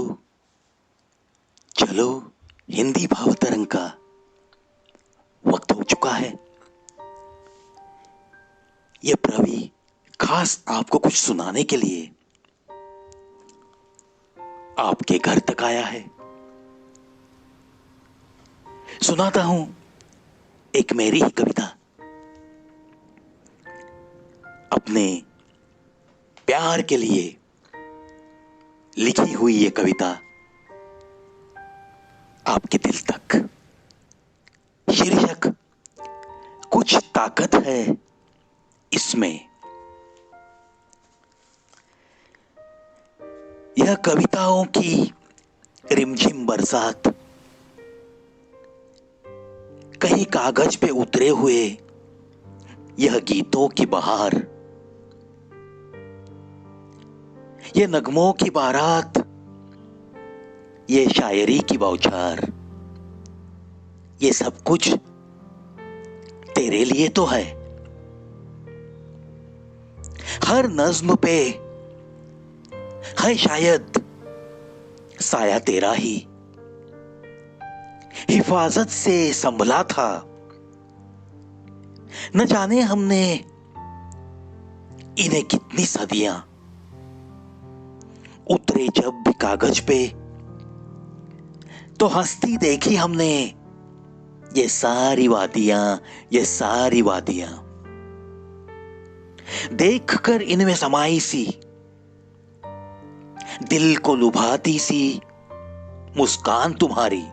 दोस्तों, चलो हिंदी भावतरंग का वक्त हो चुका है। ये प्रवी खास आपको कुछ सुनाने के लिए आपके घर तक आया है। सुनाता हूं एक मेरी ही कविता। अपने प्यार के लिए लिखी हुई ये कविता आपके दिल तक। शीर्षक कुछ ताकत है इसमें। यह कविताओं की रिमझिम बरसात, कहीं कागज पे उतरे हुए यह गीतों की बहार, ये नगमों की बारात, ये शायरी की बौछार, ये सब कुछ तेरे लिए तो है। हर नज्म पे है शायद साया तेरा ही, हिफाजत से संभला था। न जाने हमने इन्हें कितनी सदियां, उतरे जब भी कागज पे तो हंसती देखी हमने ये सारी वादियां, ये सारी वादियां। देखकर इनमें समाई सी, दिल को लुभाती सी मुस्कान तुम्हारी।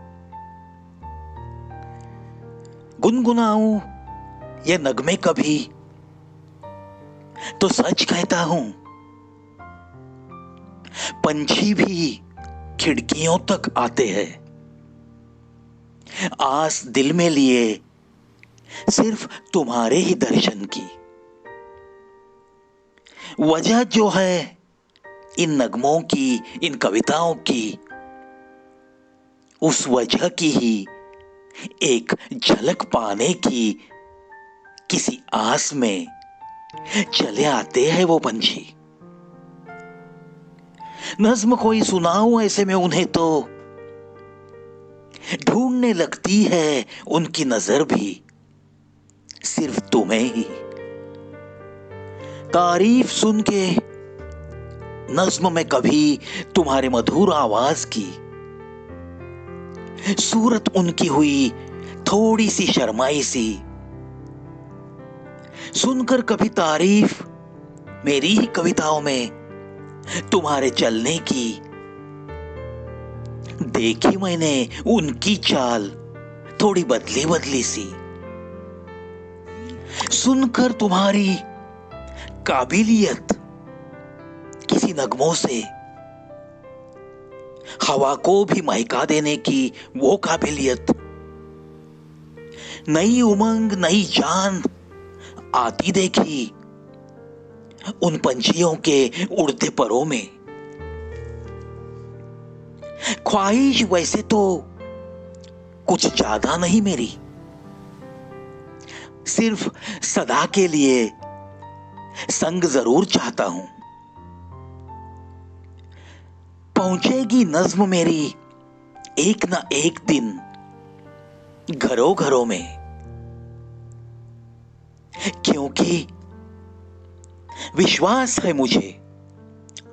गुनगुनाऊं ये नगमे कभी तो सच कहता हूं, पंछी भी खिड़कियों तक आते हैं, आस दिल में लिए सिर्फ तुम्हारे ही दर्शन की। वजह जो है इन नगमों की, इन कविताओं की, उस वजह की ही एक झलक पाने की किसी आस में चले आते हैं वो पंछी। नज्म कोई सुनाऊं ऐसे में उन्हें तो ढूंढने लगती है उनकी नजर भी सिर्फ तुम्हें ही। तारीफ सुन के नज्म में कभी तुम्हारे मधुर आवाज की, सूरत उनकी हुई थोड़ी सी शर्माई सी। सुनकर कभी तारीफ मेरी ही कविताओं में तुम्हारे चलने की, देखी मैंने उनकी चाल थोड़ी बदली बदली सी। सुनकर तुम्हारी काबिलियत किसी नगमों से हवा को भी महका देने की वो काबिलियत, नई उमंग नई जान आती देखी उन पंछियों के उड़ते परों में। ख्वाहिश वैसे तो कुछ ज्यादा नहीं मेरी, सिर्फ सदा के लिए संग जरूर चाहता हूं। पहुंचेगी नज्म मेरी एक ना एक दिन घरों घरों में, क्योंकि विश्वास है मुझे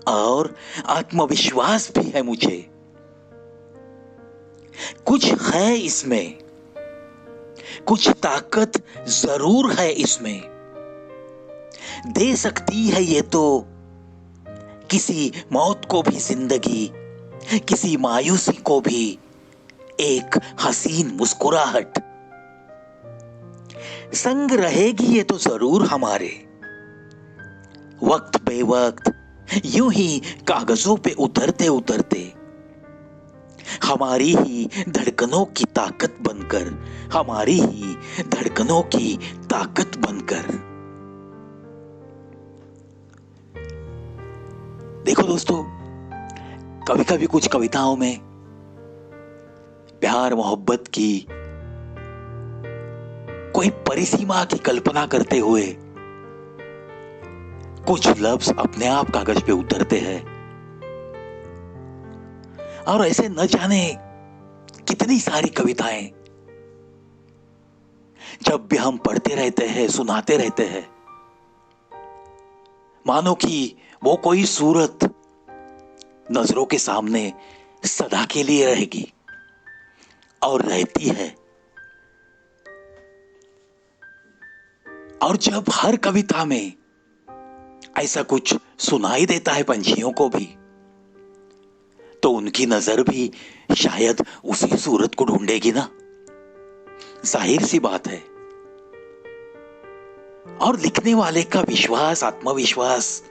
और आत्मविश्वास भी है मुझे। कुछ है इसमें, कुछ ताकत जरूर है इसमें, दे सकती है ये तो किसी मौत को भी जिंदगी, किसी मायूसी को भी एक हसीन मुस्कुराहट। संग रहेगी ये तो जरूर हमारे, वक्त बेवक्त यूं ही कागजों पे उतरते उतरते, हमारी ही धड़कनों की ताकत बनकर, हमारी ही धड़कनों की ताकत बनकर। देखो दोस्तों, कभी कभी कुछ कविताओं में प्यार मोहब्बत की कोई परिसीमा की कल्पना करते हुए कुछ लफ्ज अपने आप कागज पे उतरते हैं। और ऐसे न जाने कितनी सारी कविताएं जब भी हम पढ़ते रहते हैं, सुनाते रहते हैं, मानो कि वो कोई सूरत नजरों के सामने सदा के लिए रहेगी और रहती है। और जब हर कविता में ऐसा कुछ सुनाई देता है पंछियों को भी, तो उनकी नजर भी शायद उसी सूरत को ढूंढेगी ना। जाहिर सी बात है। और लिखने वाले का विश्वास, आत्मविश्वास,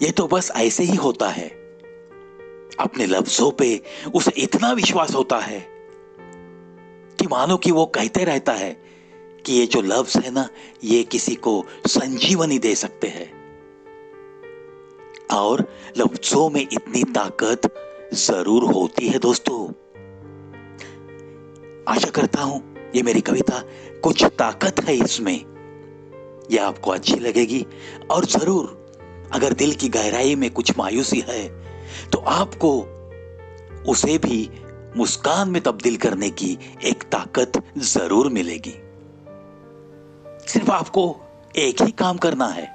ये तो बस ऐसे ही होता है। अपने लफ्जों पे उसे इतना विश्वास होता है कि मानो कि वो कहते रहता है कि ये जो लफ्ज है ना, ये किसी को संजीवनी दे सकते हैं। और लफ्जों में इतनी ताकत जरूर होती है दोस्तों। आशा करता हूं ये मेरी कविता कुछ ताकत है इसमें, ये आपको अच्छी लगेगी। और जरूर अगर दिल की गहराई में कुछ मायूसी है तो आपको उसे भी मुस्कान में तब्दील करने की एक ताकत जरूर मिलेगी। सिर्फ आपको एक ही काम करना है,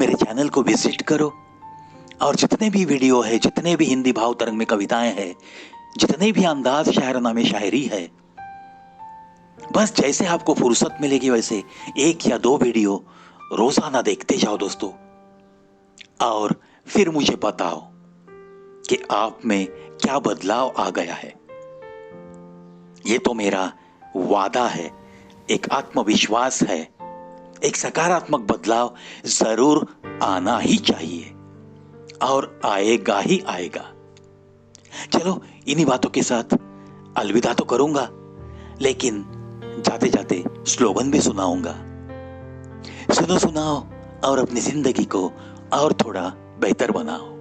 मेरे चैनल को विजिट करो और जितने भी वीडियो है, जितने भी हिंदी भाव तरंग में कविताएं हैं, जितने भी अंदाज शायराना में शायरी है, बस जैसे आपको फुर्सत मिलेगी वैसे 1 या 2 वीडियो रोजाना देखते जाओ दोस्तों। और फिर मुझे बताओ कि आप में क्या बदलाव आ गया है। ये तो मेरा वादा है, एक आत्मविश्वास है, एक सकारात्मक बदलाव जरूर आना ही चाहिए और आएगा ही आएगा। चलो इन्हीं बातों के साथ अलविदा तो करूंगा, लेकिन जाते जाते स्लोगन भी सुनाऊंगा। सुनो, सुनाओ और अपनी जिंदगी को और थोड़ा बेहतर बनाओ।